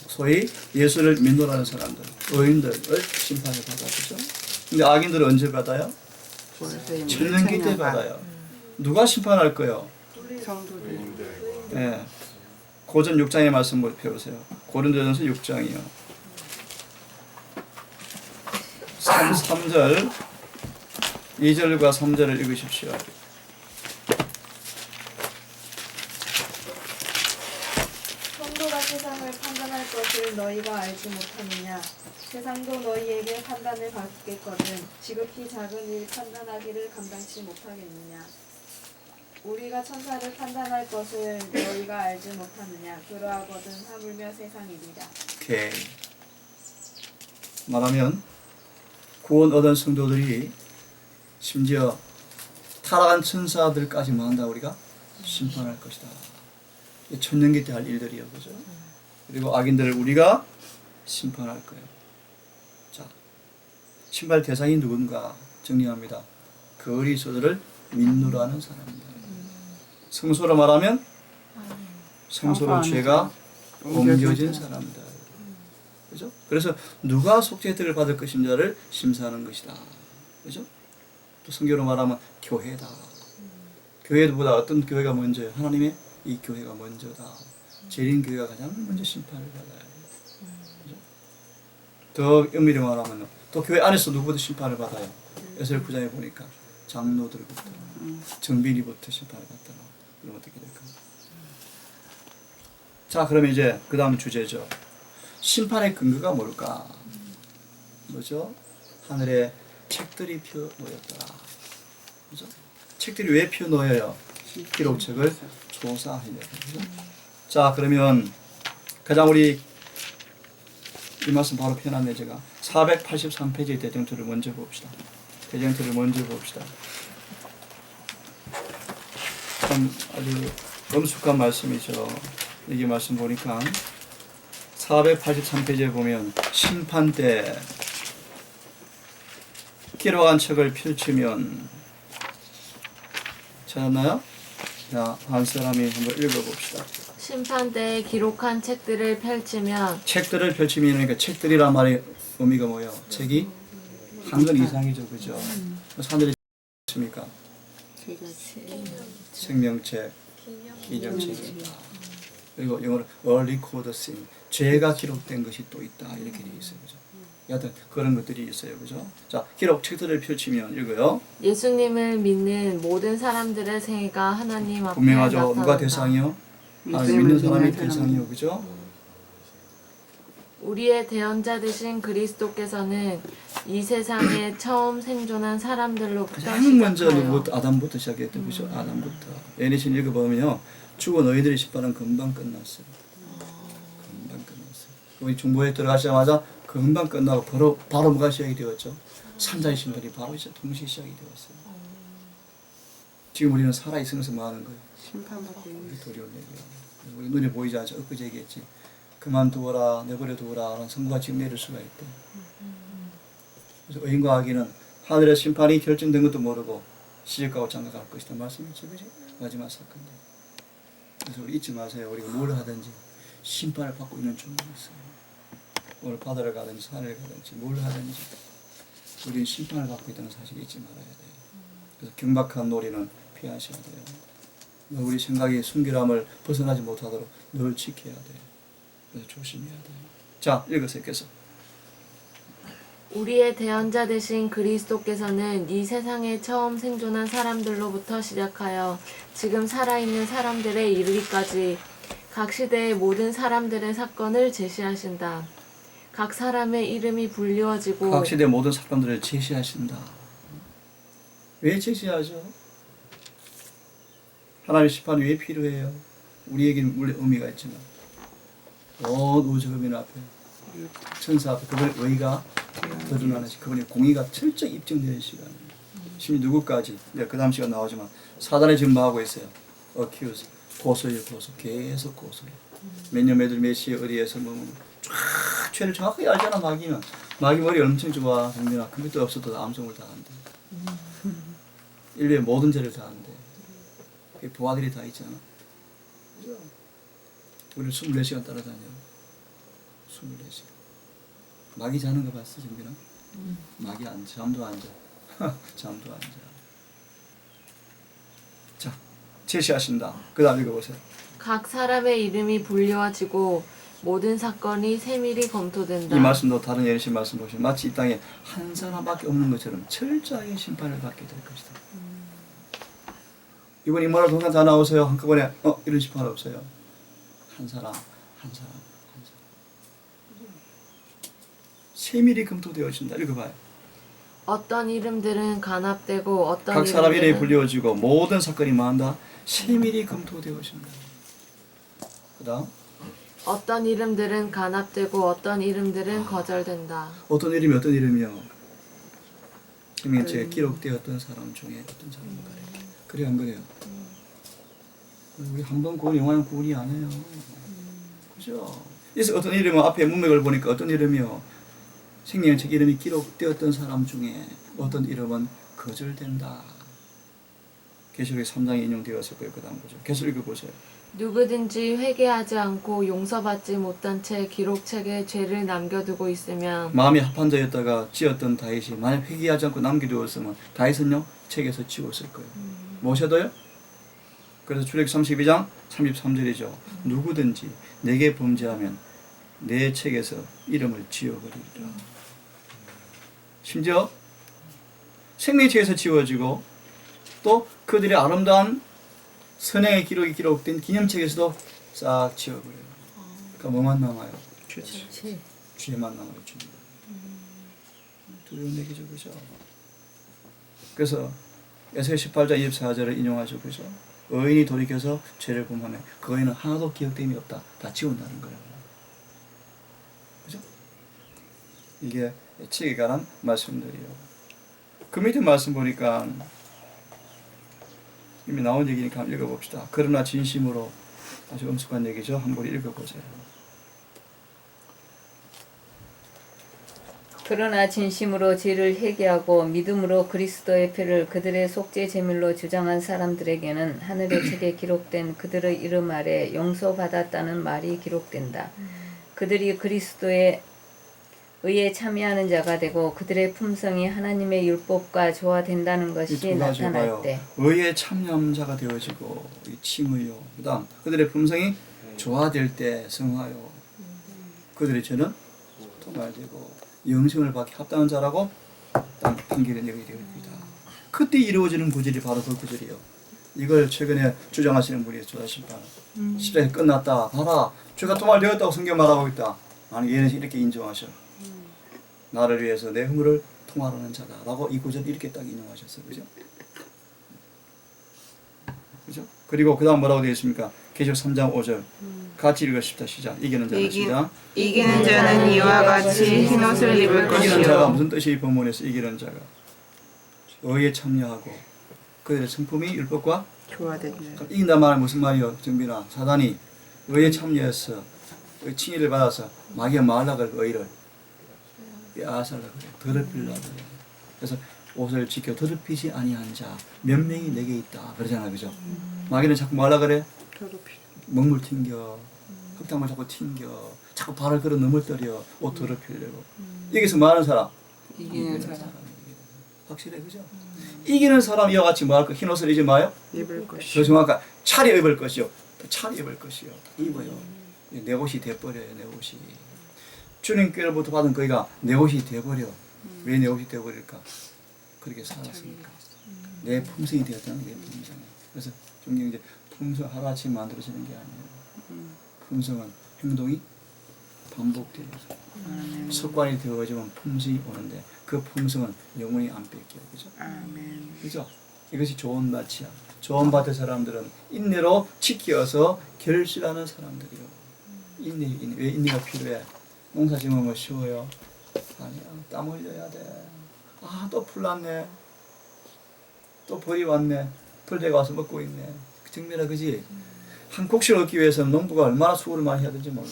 소위 예수를 믿노라는 사람들, 의인들을 심판을 받아주죠. 근데 악인들은 언제 받아요? 천년기 때 받아요. 누가 심판할 거예요? 성도들. 네. 고전 6장의 말씀 펴보세요. 고린도전서 6장이요. 3절 2절과 3절을 읽으십시오. 성도가 세상을 판단할 것을 너희가 알지 못하느냐? 세상도 너희에게 판단을 받겠거든 지극히 작은 일 판단하기를 감당치 못하겠느냐? 우리가 천사를 판단할 것을 너희가 알지 못하느냐? 그러하거든 하물며 세상이리라. 오케이. 말하면 구원 얻은 성도들이 심지어 타락한 천사들까지만 한다 우리가 심판할 것이다. 천년기 때 할 일들이요, 그죠? 그리고 악인들을 우리가 심판할 거예요. 자, 심판 대상이 누군가 정리합니다. 그리스도를 믿노라는 사람입니다. 성소로 말하면 성소로 죄가 옮겨진 사람이다. 그죠? 그래서 누가 속죄 혜택을 받을 것인가를 심사하는 것이다. 그죠? 또 성경으로 말하면 교회다. 교회보다 어떤 교회가 먼저예요? 하나님의 이 교회가 먼저다. 재림 교회가 가장 먼저 심판을 받아야 돼요. 그죠? 더 엄밀히 말하면 또 교회 안에서 누구부터 심판을 받아요? 에스겔 9장에 보니까 장로들부터 정비리부터 심판을 받더라. 그럼 어떻게 될까? 자, 그러면 이제 그 다음 주제죠. 심판의 근거가 뭘까? 뭐죠? 하늘에 책들이 펴 놓였더라. 그죠? 책들이 왜 펴 놓여요? 기록책을 조사하려고. 그죠? 자, 그러면 가장 우리 이 말씀 바로 펴놨네 제가. 483페이지 대정토를 먼저 봅시다. 대정토를 먼저 봅시다. 참 아주 엄숙한 말씀이죠. 여기 말씀 보니까 483페이지에 보면 심판 때 기록한 책을 펼치면 찾았나요? 자, 한 사람이 한번 읽어봅시다. 심판 때에 기록한 책들을 펼치면 책들을 펼치면 그러니까 책들이란 말의 의미가 뭐예요? 책이 한 권 이상이죠, 그죠? 사람들이 있습니까? 생명책, 기념책이다. 그리고 영어로 early code sin, 죄가 기록된 것이 또 있다 이렇게 되어 있어요, 그죠? 여하튼 그런 것들이 있어요. 그죠? 자, 기록 책들을 펼치면 읽어요. 예수님을 믿는 모든 사람들의 생애가 하나님 앞에 분명하죠. 나타난다. 누가 대상이요? 믿음을 믿는 사람이 믿는 대상이요. 그죠? 우리의 대언자 되신 그리스도께서는 이 세상에 처음 생존한 사람들로부터 가장 먼저 시작하여 누구부터 아담부터 시작했던 그죠? 아담부터. 예니신 읽어보면요. 죽어 너희들의 심판은 금방 끝났어요. 금방 끝났어요. 우리 중보에 들어가시자마자 금방 끝나고 바로 뭐가 시작이 되었죠? 산자의 심판이 바로 이제 동시에 시작이 되었어요. 지금 우리는 살아 있으면서 뭐 하는 거예요? 심판받고 있는 우리 도리어 얘기하고 우리 눈에 보이지 않죠? 엊그제 얘기했지. 그만두어라 내버려 두어라 라는 선고가 지금 내릴 수가 있대. 그래서 의인과 악인은 하늘의 심판이 결정된 것도 모르고 시집가고 장가갈 것이다 말씀이죠. 그지? 마지막 사건인데. 그래서 우리 잊지 마세요. 우리가 뭘 하든지 심판을 받고 있는 중에 있어요. 오늘 바다를 가든지 산을 가든지 뭘 하든지 우리는 심판을 받고 있다는 사실을 잊지 말아야 돼요. 그래서 경박한 놀이는 피하셔야 돼요. 우리 생각이 순결함을 벗어나지 못하도록 늘 지켜야 돼요. 그래서 조심해야 돼요. 자, 읽으세요. 계속. 우리의 대언자 되신 그리스도께서는 이 세상에 처음 생존한 사람들로부터 시작하여 지금 살아있는 사람들에 이르기까지 각 시대의 모든 사람들의 사건을 제시하신다. 각 사람의 이름이 불리워지고 각 시대 모든 사건들을 제시하신다. 왜 제시하죠? 하나님의 심판이 왜 필요해요? 우리에게는 물론 의미가 있지만 온 우주국민 앞에 천사 앞에 그분의 의가 드러나는 시간, 그분의 공의가 철저히 입증되는 시간입니다. 심지어 누구까지? 그 다음 시간 나오지만 사단이 지금 뭐 하고 있어요? accuse, 고소해요. 고소. 계속 고소해요. 몇 년 몇 시에 어디에서 뭐 쫙 죄를 정확하게 알잖아. 마귀는. 마귀 머리 엄청 좋아. 정민아. 컴퓨터 없어도 암송을 다 한대. 인류의 모든 죄를 다 한대. 그 부하들이 다 있잖아. 우리를 24시간 따라다녀. 24시간. 마귀 자는 거 봤어, 정민아? 마귀 잠도 안 자. 잠도 안 자. 자, 제시하신다. 그 다음 읽어보세요. 각 사람의 이름이 불리워지고 모든 사건이 세밀히 검토된다. 이 말씀도 다른 예리신 말씀 보시면 마치 이 땅에 한 사람밖에 없는 것처럼 철저하게 심판을 받게 될 것이다. 이번 인문학 동산 다 나오세요. 한꺼번에 이런 심판 없어요. 한 사람. 세밀히 검토되어진다. 읽어봐요. 어떤 이름들은 간합되고 어떤 각 사람 이름이 이름들은 불리워지고 모든 사건이 뭐한다? 세밀히 검토되어진다. 그 다음 어떤 이름들은 간합되고 어떤 이름들은 거절된다. 어떤 이름이 어떤 이름이요? 생명책에 기록되었던 사람 중에 어떤 사람인가 그래 안 그래요? 우리 한 번 구원 영원한 구원이 아니에요. 그죠? 그래서 어떤 이름은 앞에 문맥을 보니까 어떤 이름이요? 생명책 이름이 기록되었던 사람 중에 어떤 이름은 거절된다. 계시록의 3장에 인용되었을 거예요. 그 다음 보죠. 계속 읽어보세요. 누구든지 회개하지 않고 용서받지 못한 채 기록책에 죄를 남겨두고 있으면 마음이 합한 자였다가 지었던 다윗이 만약 회개하지 않고 남겨두었으면 다윗은요 책에서 지웠을 거예요. 무엇이도요? 그래서 출애굽 32장 33절이죠. 누구든지 내게 범죄하면 내 책에서 이름을 지워버리리라. 심지어 생명책에서 지워지고 또 그들의 아름다운 선행의 기록이 기록된 기념책에서도 싹 지워버려요. 그러니까 뭐만 남아요? 죄만 남아요. 죄. 두려운 얘기죠. 그죠? 그래서 에스겔 18장 24절을 인용하죠. 그죠? 의인이 돌이켜서 죄를 범하면 그 의인은 하나도 기억됨이 없다. 다 지운다는 거예요. 그죠? 이게 책에 관한 말씀들이에요. 그 밑에 말씀 보니까 이미 나온 얘기니까 한번 읽어봅시다. 그러나 진심으로 아주 엄숙한 얘기죠. 한번 읽어보세요. 그러나 진심으로 죄를 회개하고 믿음으로 그리스도의 표를 그들의 속죄 제물로 주장한 사람들에게는 하늘의 책에 기록된 그들의 이름 아래 용서받았다는 말이 기록된다. 그들이 그리스도의 의에 참여하는 자가 되고 그들의 품성이 하나님의 율법과 조화된다는 것이 나타날 때 의에 참여하는 자가 되어지고 이 칭의요. 그 다음 그들의 품성이 조화될 때 성화요. 그들의 죄는 통할되고 영생을 받기 합당한 자라고 판결이 내려집니다. 그때 이루어지는 구절이 바로 그 구절이에요. 이걸 최근에 주장하시는 분이 조사심판. 십자가에 끝났다. 봐라. 죄가 도말되었다고 성경 말하고 있다. 아니 얘는 이렇게 인정하셔. 나를 위해서 내 허물을 통할하는 자다라고 이 구절 이렇게 딱 인용하셨어요. 그죠? 그죠? 그리고 그 다음 뭐라고 되어 있습니까? 계시록 3장 5절 같이 읽으십시다. 시작. 이기는 자는 시작. 이기는 자는 이와 같이 흰옷을 입을 이기는 자가 것이요 무슨 뜻이 본문에서 이기는 자가 의에 참여하고 그들의 성품이 율법과 교화된 자. 이긴단 말은 무슨 말이요? 정빈아 사단이 의에 참여해서 의 칭의를 받아서 마귀가 말라고 그 의를 빼앗으려 그래. 더럽히려 그래. 그래서 옷을 지켜 더럽히지 아니한 자 몇 명이 내게 있다 그러잖아. 그죠? 마귀는 자꾸 말라 그래? 먹물 튕겨 흙탕물 자꾸 튕겨 자꾸 발을 걸어 넘어뜨려 옷 더럽히려고 여기서 말하는 사람 이기는 사람 확실해. 그죠? 이기는 사람 이와 같이 뭐 할 거? 흰 옷을 입지 마요? 입을 더 것이요 정확한 차려 입을 것이요. 또 차려 입을 것이요. 입어요. 내 옷이 돼버려요. 내 옷이. 주님께로부터 받은 거기가 내 옷이 돼버려. 왜 내 옷이 돼버릴까? 그렇게 살았으니까. 내 품성이 되었다는 게 품성이에요. 그래서 종종 이제 품성 하루아침에 만들어지는 게 아니에요. 품성은 행동이 반복되어서 습관이 되어지면 품성이 오는데 그 품성은 영원히 안 뺏겨요. 그죠? 아멘. 그죠? 이것이 좋은 밭이야. 좋은 밭의 사람들은 인내로 지켜서 결실하는 사람들이요. 인내. 왜 인내가 필요해? 농사 지으면 뭐 쉬워요? 아니야. 땀 흘려야 돼. 아, 또 풀 났네. 또 벌이 왔네. 벌레가 와서 먹고 있네. 정민아, 그지? 한 곡식을 얻기 위해서는 농부가 얼마나 수고를 많이 해야 되는지 몰라.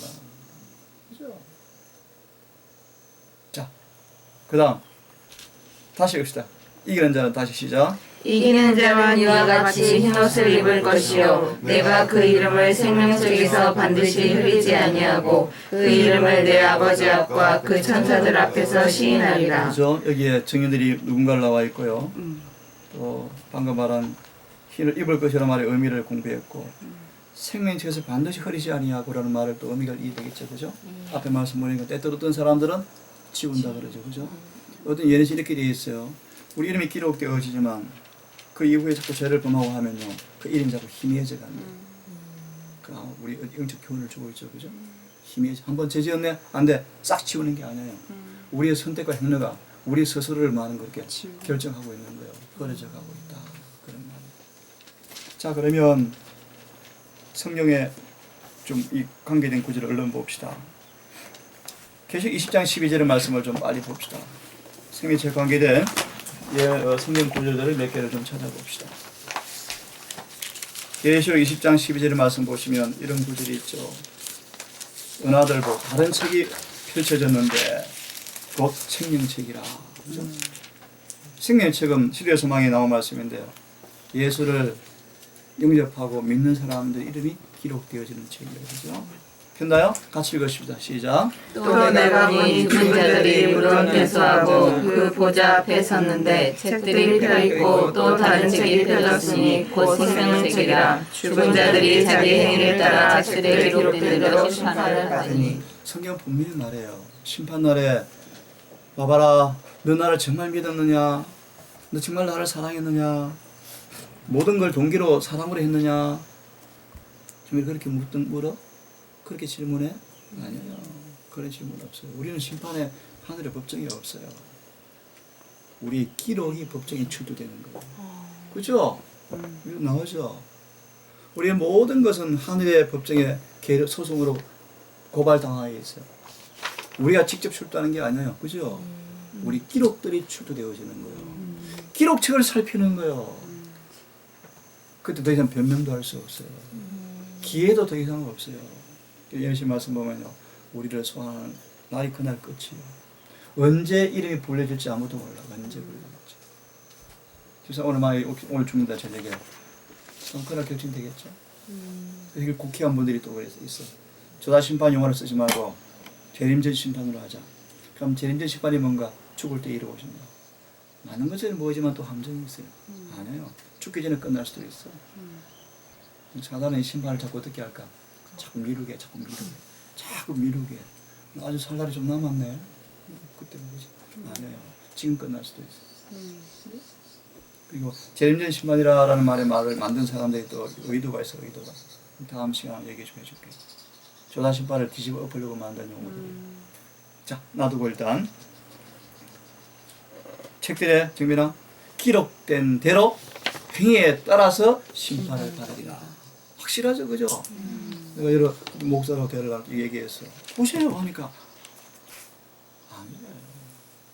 그죠? 자, 그 다음. 다시 읽읍시다. 이기는 자는 다시 시작. 이기는 자와 이와 같이 흰옷을 입을 것이요 내가 그 이름을 생명책에서 반드시 흘리지 아니하고 그 이름을 내 아버지 앞과 그 천사들 앞에서 시인하리라. 그죠? 여기에 증인들이 누군가를 나와 있고요. 또 방금 말한 흰을 입을 것이라는 말의 의미를 공부했고 생명책에서 반드시 흐리지 아니하고라는 말을 또 의미가 이해되겠죠. 그죠? 앞에 말씀 보니까 때때로 어떤 사람들은 지운다 그러죠. 그죠? 어떤 예언이 이렇게 되어 있어요. 우리 이름이 기록되어지지만 그 이후에 자꾸 죄를 범하고 하면요. 그 이름이 자꾸 희미해져 갑니다. 우리 영적 교훈을 주고 있죠. 그죠? 희미해져. 한번 죄 지었네? 안 돼. 싹 지우는 게 아니에요. 우리의 선택과 행위가 우리 스스로를 많은 그렇게 결정하고 있는 거예요. 흐려져 가고 있다. 그런 말이에요. 자, 그러면 성경에 좀 이 관계된 구절을 얼른 봅시다. 계시록 20장 12절의 말씀을 좀 빨리 봅시다. 생명체 관계된 성경 구절들을 몇 개를 좀 찾아봅시다. 계시록 20장 12절의 말씀 보시면 이런 구절이 있죠. 은하들보 다른 책이 펼쳐졌는데 곧 생명책이라. 그죠? 생명책은 시대의 소망에 나온 말씀인데요. 예수를 영접하고 믿는 사람들 이름이 기록되어지는 책이에요. 그죠? 됐나요? 같이 읽으십시다. 시작. 또 내가 보니 죽은 자들이 무덤 퇴소하고 그 보좌 앞에 섰는데 책들이 펴있고 또 다른 책이 펴졌으니 곧 생명책이라. 죽은 자들이 자기 행위를 따라 책들에 기록된 대로 심판을 받으니. 성경 분명히 말해요. 심판날에 봐봐라. 너 나를 정말 믿었느냐? 너 정말 나를 사랑했느냐? 모든 걸 동기로 사랑으로 했느냐? 정말 그렇게 물어? 그렇게 질문해? 아니요. 그런 질문 없어요. 우리는 심판에 하늘의 법정이 없어요. 우리 기록이 법정에 출두되는 거예요. 그죠? 이거 나오죠? 우리의 모든 것은 하늘의 법정에 소송으로 고발당하여 있어요. 우리가 직접 출두하는 게 아니에요. 그죠? 우리 기록들이 출두되어지는 거예요. 기록책을 살피는 거예요. 그때 더 이상 변명도 할 수 없어요. 기회도 더 이상 없어요. 예수님 말씀 보면요. 우리를 소환하는 날이 그날 끝이에요. 언제 이름이 불려질지 아무도 몰라. 언제 불려질지. 그래서 오늘 죽는다 저녁에 그날 결정되겠죠. 이게 국회의원 분들이 또 있어. 조다 심판 용어를 쓰지 말고 재림전 심판으로 하자. 그럼 재림전 심판이 뭔가? 죽을 때 이루어진다. 많은 것들은 모이지만 또 함정이 있어요. 아니에요. 죽기 전에 끝날 수도 있어. 사단은 이 심판을 자꾸 어떻게 할까? 자꾸 미루게. 아주 살 날이 좀 남았네. 그때 뭐지? 아니에요. 지금 끝날 수도 있어. 그리고 재림전 심판이라는 말을 만든 사람들이 또 의도가 있어. 의도가. 다음 시간에 얘기 좀 해줄게. 조다 심판을 뒤집어 엎으려고 만든 용어들이. 자, 놔두고 일단 책들에 정민아 기록된 대로 행위에 따라서 심판을 받으리라. 확실하죠, 그죠? 내가 여러 목사로 대를 얘기했어. 보세요 하니까 아니에요.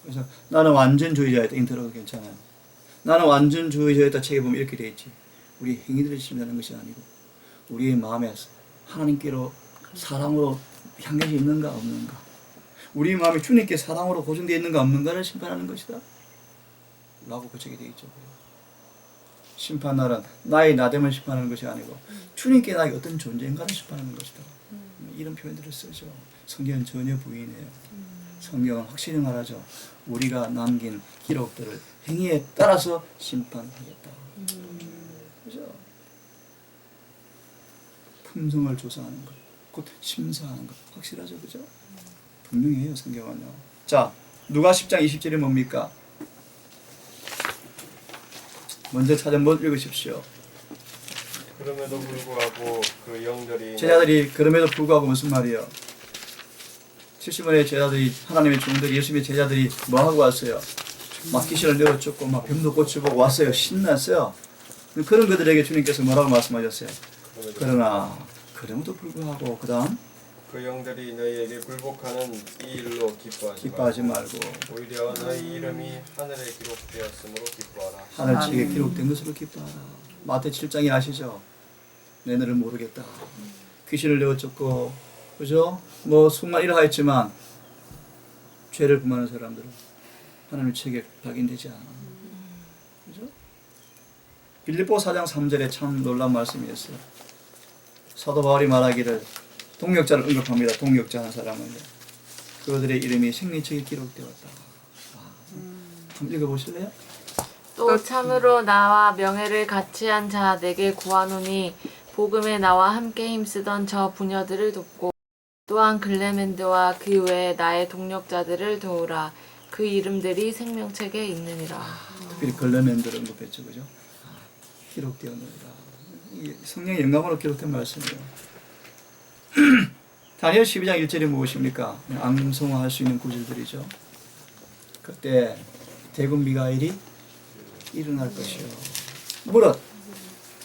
그래서 나는 완전주의자였다. 인터뷰도 괜찮아요. 나는 완전주의자였다. 책에 보면 이렇게 돼 있지. 우리 행위들을 심사하는 것이 아니고 우리의 마음에 하나님께로 사랑으로 향해져 있는가 없는가, 우리 마음이 주님께 사랑으로 고정되어 있는가 없는가를 심판하는 것이다 라고 그 책에 되어 있죠. 심판날은 나의 나됨을 심판하는 것이 아니고 주님께 나의 어떤 존재인가를 심판하는 것이다. 이런 표현들을 쓰죠. 성경은 전혀 부인해요. 성경은 확실히 말하죠. 우리가 남긴 기록들을 행위에 따라서 심판하겠다. 그죠? 품성을 조사하는 것, 곧 심사하는 것, 확실하죠, 그죠? 분명해요, 성경은요. 자, 누가 10장 20절이 뭡니까? 먼저 찾은 못 읽으십시오. 그럼에도 불구하고 그 영들이 제자들이 그럼에도 불구하고 무슨 말이에요? 70원의 제자들이, 하나님의 종들이, 예수님의 제자들이 뭐 하고 왔어요? 막 귀신을 내어쫓고 막 병도 고쳐보고 왔어요. 신났어요. 그런 그들에게 주님께서 뭐라고 말씀하셨어요? 그러나 그럼에도 불구하고 그 다음 그 영들이 너희에게 굴복하는 이 일로 기뻐하지 말고 오히려 너희 이름이 하늘에 기록되었으므로 기뻐하라. 하늘책에 기록된 것으로 기뻐하라. 마태 7장에 아시죠? 내 너를 모르겠다. 귀신을 내어쫓고, 그죠? 뭐 수많은 일을 하였지만 죄를 범하는 사람들은 하나님의 책에 각인되지 않아. 그죠? 빌립보 4장 3절에 참 놀라운 말씀이었어요. 사도 바울이 말하기를, 동역자를 언급합니다. 동역자는 사람은 그들의 이름이 생명책에 기록되었다. 한번 읽어보실래요? 또 참으로 나와 명예를 같이 한 자 내게 구하노니 복음에 나와 함께 힘쓰던 저 부녀들을 돕고 또한 글레멘드와 그 외에 나의 동력자들을 도우라. 그 이름들이 생명책에 있느니라. 특별히 글레멘드를 언급했죠, 그죠? 기록되었느니라. 이 성령의 영감으로 기록된 말씀이에요. 다니엘 12장 1절이 무엇입니까? 앙송할 수 있는 구절들이죠. 그때 대군 미가엘이 일어날 것이요. 무릇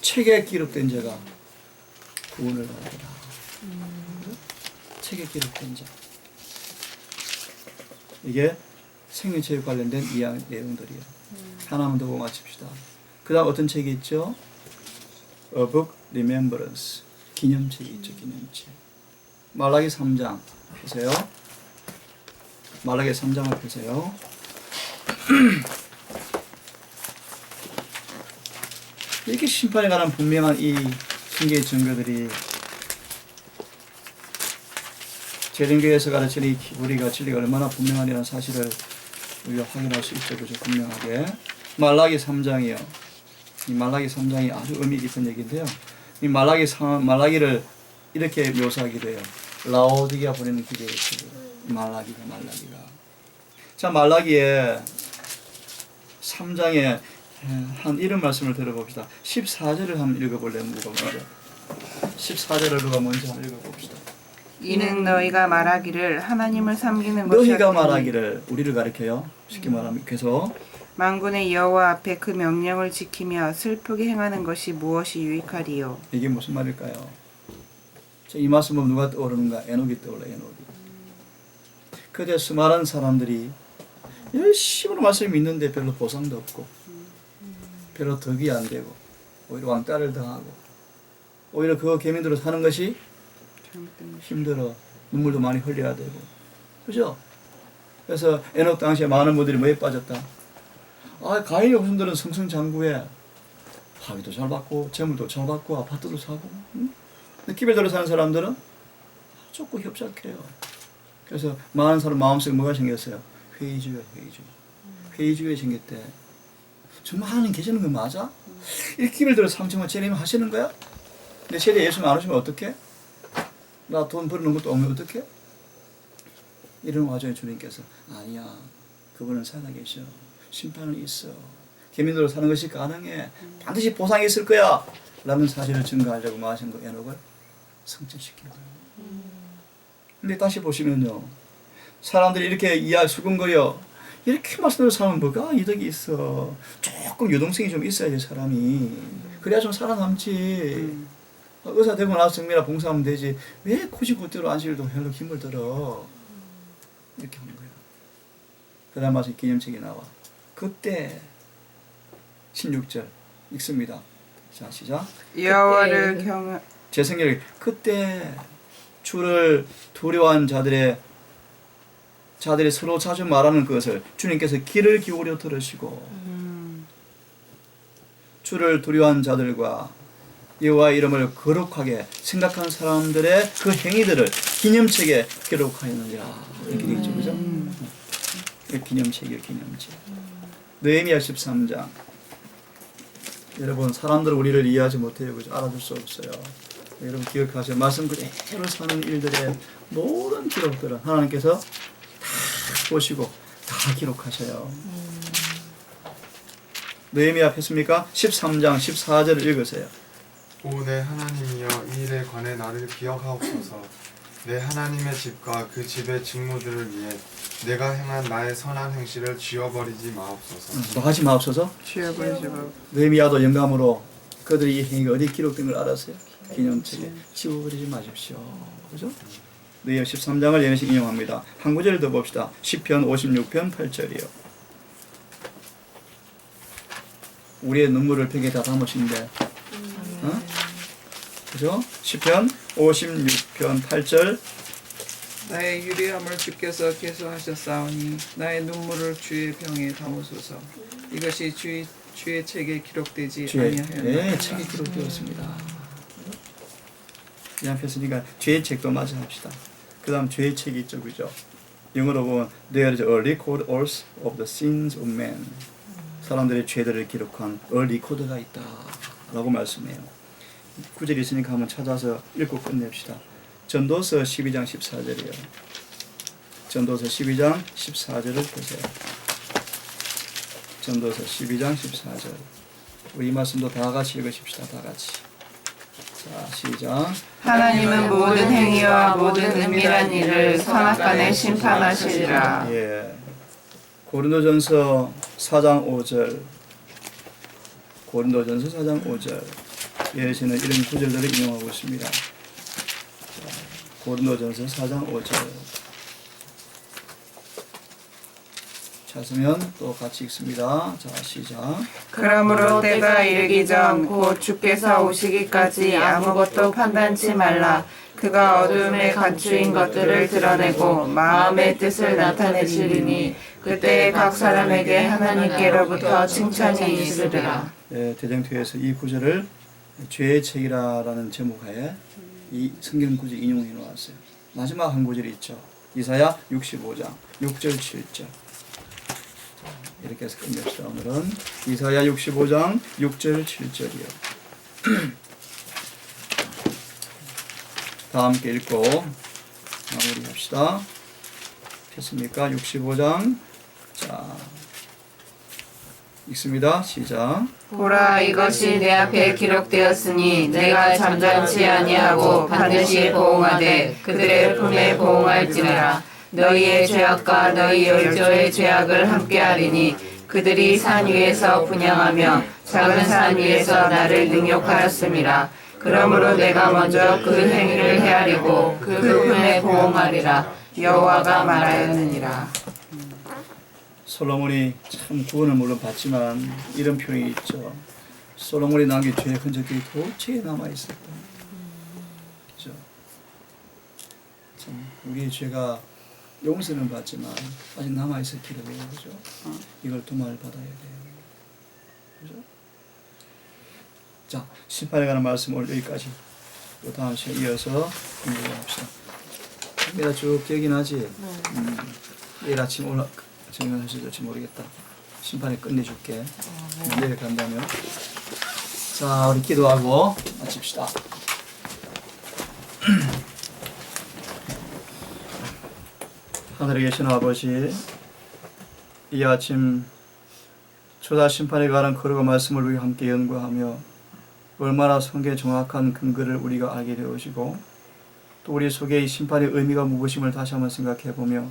책에 기록된 자가 구원을 받으리라. 책에 기록된 자. 이게 생명체에 관련된 이야기 내용들이에요. 하나만 더 보고 마칩시다. 그 다음 어떤 책이 있죠? A Book Remembrance. 기념책이 있죠. 기념책. 말라기 3장 펴세요. 말라기 3장을 펴세요. 이렇게 심판에 관한 분명한 이 신기의 증거들이 재림교회에서 가르치는 이 우리가 진리가 얼마나 분명하냐는 사실을 우리가 확인할 수 있죠. 그죠? 분명하게. 말라기 3장이요. 이 말라기 3장이 아주 의미 깊은 얘기인데요. 이 말라기를 이렇게 묘사하기도 해요. 라오디게아 보내는 기대의 책. 말라기가. 자, 말라기에 3장에 한 이런 말씀을 들어봅시다. 14절을 한번 읽어볼래요? 누가 먼저? 14절을 누가 먼저 한번 읽어봅시다. 이는 너희가 말하기를 하나님을 섬기는 것이 너희가 말하기를, 우리를 가리켜요. 쉽게 말하면 계속 만군의 여호와 앞에 그 명령을 지키며 슬프게 행하는 것이 무엇이 유익하리요. 이게 무슨 말일까요? 이 말씀 보면 누가 떠오르는가? 에녹이 떠올라. 에녹이. 그때 수많은 사람들이 열심히 말씀을 믿는데 별로 보상도 없고 별로 덕이 안 되고 오히려 왕따를 당하고 오히려 그 계명대로 사는 것이 힘들어. 눈물도 많이 흘려야 되고. 그죠? 그래서 에녹 당시에 많은 분들이 뭐에 빠졌다? 가인의 후손들은 승승장구해. 학위도 잘 받고 재물도 잘 받고 아파트도 사고. 응? 근데 기별대로 사는 사람들은 조금 협착해요. 그래서 많은 사람 마음속에 뭐가 생겼어요? 회의주의가 생겼대. 정말 하나님 계시는 거 맞아? 이렇게 기별대로 상처만 재림 하시는 거야? 근데 세대 예수님 안 오시면 어떡해? 나 돈 벌어놓은 것도 없는데 어떡해? 이런 와중에 주님께서 아니야, 그분은 살아계셔. 심판은 있어. 계민으로 사는 것이 가능해. 반드시 보상이 있을 거야. 라는 사실을 증거하려고 마신 거 에녹을 성취시킨 거예요. 근데 다시 보시면요, 사람들이 이렇게 수근거려 이렇게 말씀대로 살면 뭐가 이득이 있어. 조금 유동성이 좀 있어야지 사람이. 그래야 좀 살아남지. 의사 되고 나서 정밀하 봉사하면 되지. 왜 굳이 그대로 안식일도 별로 힘을 들어. 이렇게 하는 거예요. 그 다음 와서 기념책이 나와. 그때 16절 읽습니다. 자, 시작. 여호와를 경외 제 생각에 그때 주를 두려워한 자들이 서로 자주 말하는 것을 주님께서 귀를 기울여 들으시고 주를 두려워한 자들과 여호와 이름을 거룩하게 생각하는 사람들의 그 행위들을 기념책에 기록하였느니라. 이렇게 되어 있죠, 그죠? 기념책이에요, 기념책. 느헤미야 13장. 여러분, 사람들은 우리를 이해하지 못해요, 그죠? 알아줄 수 없어요. 여러분 기억하세요. 말씀 그대로 사는 일들의 모든 기록들은 하나님께서 다 보시고 다 기록하셔요. 느헤미야 앞했습니까? 13장 14절을 읽으세요. 오 내 하나님이여, 이 일에 관해 나를 기억하옵소서. 내 하나님의 집과 그 집의 직무들을 위해 내가 행한 나의 선한 행실을 지워버리지 마옵소서. 뭐 하지 마옵소서. 지어버리지 마. 느헤미야도 영감으로 그들의 이 행위가 어디 기록된 걸 알았어요. 기념책에 지워버리지 마십시오. 그죠? 느헤미야 13장을 예언식 인용합니다. 한 구절 더 봅시다. 시편 56편 8절이요. 우리의 눈물을 벽에 다 담으신데, 그죠? 시편 56편 8절. 나의 유리함을 주께서 계수하셨사오니 나의 눈물을 주의 병에 담으소서. 이것이 주의 책에 기록되지 아니하였나이까. 네, 책이 기록되었습니다. 이 앞에 쓰니까 죄의 책도 마저 합시다. 그 다음 죄의 책이 있죠, 그죠? 영어로 보면 There is a record also of the sins of men. 사람들의 죄들을 기록한 a record가 있다 라고 말씀해요. 구절이 있으니까 한번 찾아서 읽고 끝냅시다. 전도서 12장 14절이에요. 전도서 12장 14절을 보세요. 전도서 12장 14절. 우리 이 말씀도 다 같이 읽으십시다. 다 같이. 자, 시작. 하나님은 모든 행위와 모든 은밀한 일을 선악간에 심판하시리라. 예. 고린도전서 4장 5절. 고린도전서 4장 5절. 예시는 이런 구절들을 인용하고 있습니다. 자, 고린도전서 4장 5절. 찾으면 또 같이 읽습니다. 자, 시작. 그러므로 때가 이르기 전 곧 주께서 오시기까지 아무것도 판단치 말라. 그가 어두움에 감추인 것들을 드러내고 마음의 뜻을 나타내시리니 그때 각 사람에게 하나님께로부터 칭찬이 있으리라. 예, 대정투에서 이 구절을 죄의 책이라는 제목하에 이 성경 구절 인용해 놓았어요. 마지막 한 구절이 있죠. 이사야 65장 6절 7절. 이렇게 해서 끝냅시다. 오늘은 이사야 65장 6절 7절이요. 다 함께 읽고 마무리합시다. 됐습니까? 65장. 자, 읽습니다. 시작. 보라, 이것이 내 앞에 기록되었으니 내가 잠잠치 아니하고 반드시 보응하되 그들의 품에 보응할지니라. 너희의 죄악과 너희 열조의 죄악을 함께하리니 그들이 산 위에서 분향하며 작은 산 위에서 나를 능욕하였음이라. 그러므로 내가 먼저 그 행위를 헤아리고 그 품에 보응하리라. 여호와가 말하였느니라. 솔로몬이 참 구원을 물론 받지만 이런 표현이 있죠. 솔로몬이 남긴 죄의 흔적들이 도처에 남아있었다. 그죠? 참 우리의 죄가 용서는 받지만 아직 남아있을 길이에요. 그죠? 이걸 도말을 받아야 돼요. 그죠? 자, 심판에 관한 말씀 오늘 여기까지. 또 다음 시간에 이어서 공부합시다. 내가 쭉 기억이 나지? 내일 아침 증명하실지 모르겠다. 심판에 끝내줄게. 내일 간다면. 자, 우리 기도하고 마칩시다. 하늘에 계신 아버지, 이 아침 초다 심판에 관한 거룩한 말씀을 우리 함께 연구하며 얼마나 성경의 정확한 근거를 우리가 알게 되어지고 또 우리 속에 이 심판의 의미가 무엇임을 다시 한번 생각해보며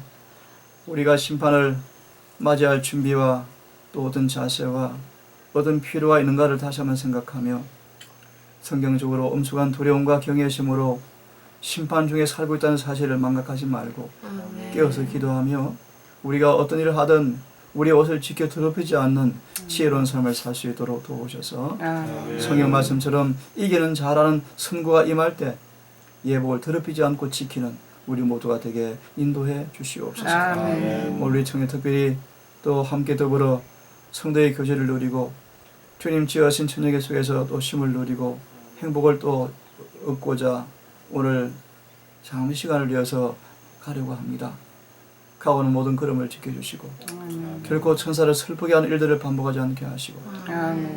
우리가 심판을 맞이할 준비와 또 어떤 자세와 어떤 필요가 있는가를 다시 한번 생각하며 성경적으로 엄숙한 두려움과 경외심으로 심판 중에 살고 있다는 사실을 망각하지 말고 깨어서 기도하며 우리가 어떤 일을 하든 우리의 옷을 지켜 더럽히지 않는 지혜로운 삶을 살 수 있도록 도우셔서 성경 말씀처럼 이기는 자라는 선고가 임할 때 예복을 더럽히지 않고 지키는 우리 모두가 되게 인도해 주시옵소서. 우리 청에 특별히 또 함께 더불어 성도의 교제를 누리고 주님 지어신 저녁의 속에서 또 쉼을 누리고 행복을 또 얻고자 오늘 잠시 시간을 위해서 가려고 합니다. 가오는 모든 걸음을 지켜주시고 결코 천사를 슬프게 하는 일들을 반복하지 않게 하시고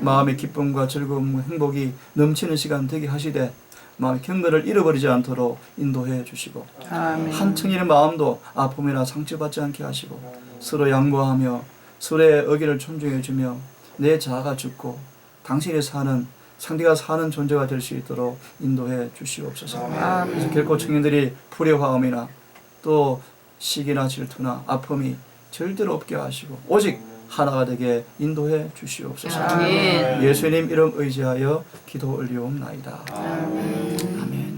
마음의 기쁨과 즐거움, 행복이 넘치는 시간 되게 하시되 마음의 경건을 잃어버리지 않도록 인도해 주시고 한 청년의 마음도 아픔이나 상처받지 않게 하시고 서로 양보하며 서로의 의견을 존중해 주며 내 자아가 죽고 당신이 사는 상대가 사는 존재가 될 수 있도록 인도해 주시옵소서. 그래서 결코 청년들이 불의화음이나 또 시기나 질투나 아픔이 절대로 없게 하시고 오직 하나가 되게 인도해 주시옵소서. 예수님 이름 의지하여 기도 올리옵나이다.